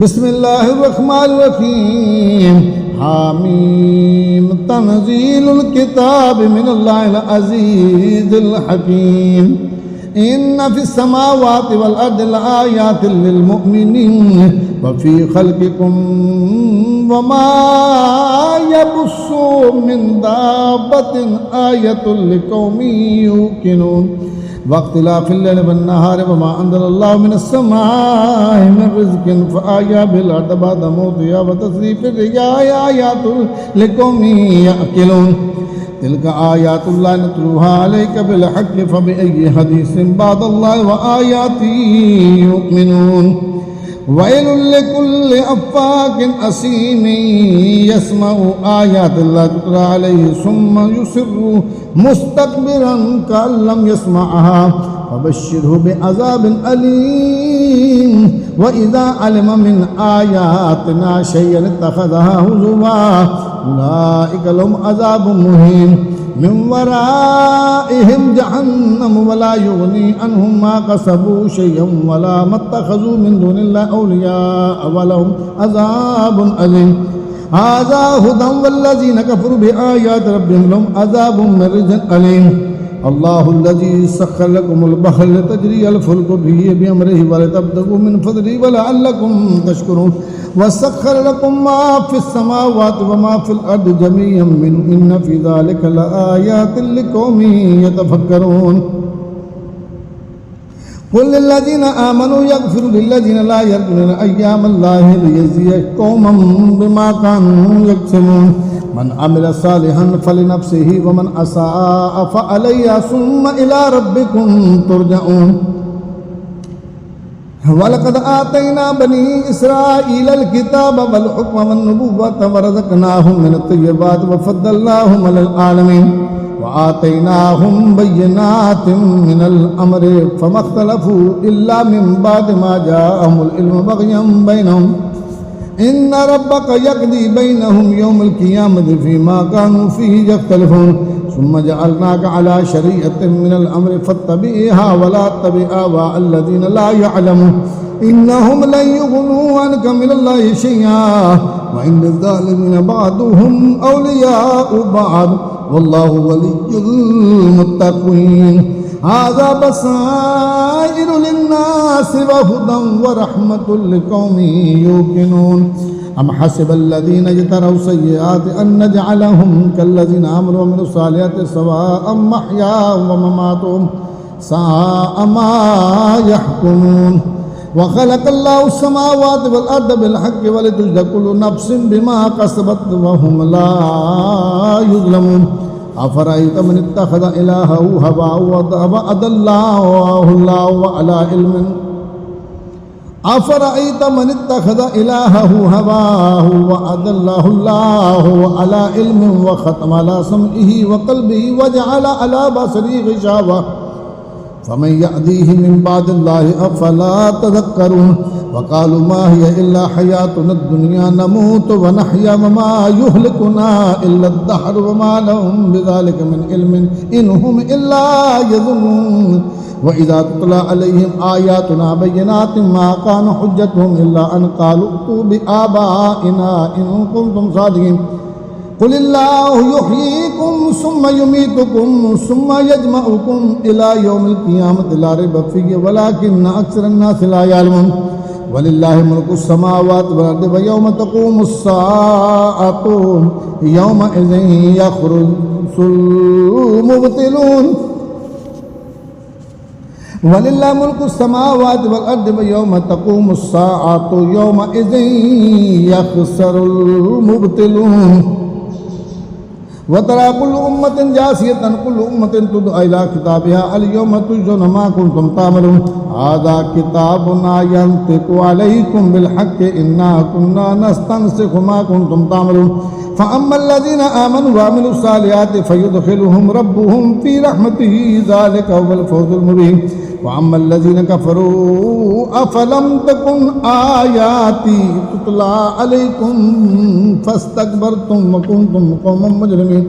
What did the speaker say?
بسم الله الرحمن الرحيم حاميم تنزيل الكتاب من الله العزيز الحكيم إن في السماوات والأرض لآيات للمؤمنين وفي خلقكم وما يبث من دابة آية لقوم يوقنون واختلاف الليل والنهار وما أنزل الله من السماء من رزق فأحيا بالأرض بعد موتها وتصريف الرياح آيات لقوم يعقلون تلك آيات الله نتلوها عليك بالحق فبأي حديث بعد الله وآياته يؤمنون ويل لكل أفاك أثيم يسمع آيات الله تتلى عليه ثم يصر مستكبرا كأن لم يسمعها فبشره بعذاب أليم وإذا علم من آياتنا شيئا اتخذها هزوا أولئك لهم عذاب مهين من ورائهم جهنم ولا يغني عنهم ما كسبوا شيئا ولا ما اتخذوا من دون الله أولياء ولهم عذاب أليم هذا هدى والذين كفروا بآيات ربهم لهم عذاب من رجز أليم الله الذي سخر لكم البحر لتجري الفلك به بأمره ولتبتغوا من فضله ولعلكم تشكرون وسخر لكم ما في السماوات وما في الأرض جميعا منه إن في ذلك لآيات لقوم يتفكرون قل للذين آمنوا يغفروا للذين لا يرجون أيام الله ليجزي قوما بما كانوا يكسبون من عمل صالحا فلنفسه ومن أساء فعليها ثم إلى ربكم ترجعون ولقد آتينا بني إسرائيل الكتاب والحكم والنبوة ورزقناهم من الطيبات وفضلناهم على العالمين وآتيناهم بينات من الأمر فما اختلفوا إلا من بعد ما جاءهم العلم بغيا بينهم إن ربك يقضي بينهم يوم القيامة فيما كانوا فيه يختلفون ثم جعلناك على شريعة من الأمر فاتبعها ولا تتبع أهواء الذين لا يعلمون إنهم لن يغنوا عنك من الله شيئا وإن الظالمين بعضهم أولياء بعض والله ولي المتقين هذا بصائر للناس وهدى ورحمة لقوم يوقنون أم حسب الذين اجتروا سيئات أن نجعلهم كالذين آمنوا وعملوا الصالحات سواء محياهم ومماتهم ساء ما يحكمون وخلق الله السماوات والأرض بالحق ولتجزى كل نفس بما كسبت وهم لا يظلمون أفرأيت من اتخذ إلهه هواه وأضله الله على علم أفرأيت من اتخذ إلهه هواه وأضله الله على علم وختم على سمعه وقلبه وجعل على بصره غشاوة فمن يهديه من بعد الله أفلا تذكرون وقالوا ما هي إلا حياتنا الدنيا نموت ونحيا وما يهلكنا إلا الدهر وما لهم بذلك من علم إن هم إلا يظنون وإذا تتلى عليهم آياتنا بينات ما كان حجتهم إلا أن قالوا ائتوا بآبائنا إن كنتم صادقين قل الله يحييكم ثم يميتكم ثم يجمعكم إلى يوم القيامة لا ريب فيه ولكن أكثر الناس لا يعلمون ولله ملك السماوات والأرض ويوم تقوم الساعة يومئذ يخرج المبطلون ولله ملك السماوات والأرض ويوم تقوم الساعة يومئذ يخسر المبطلون وترى كل أمة جاثية كل أمة تدعى إلى كتابها اليوم تجزون ما كنتم تعملون هذا كتابنا ينطق عليكم بالحق إنا كنا نستنسخ ما كنتم تعملون فأما الذين آمنوا وعملوا الصالحات فيدخلهم ربهم في رحمته ذلك هو الفوز المبين وأما الذين كفروا أفلم تكن آياتي تتلى عليكم فاستكبرتم وكنتم قوما مجرمين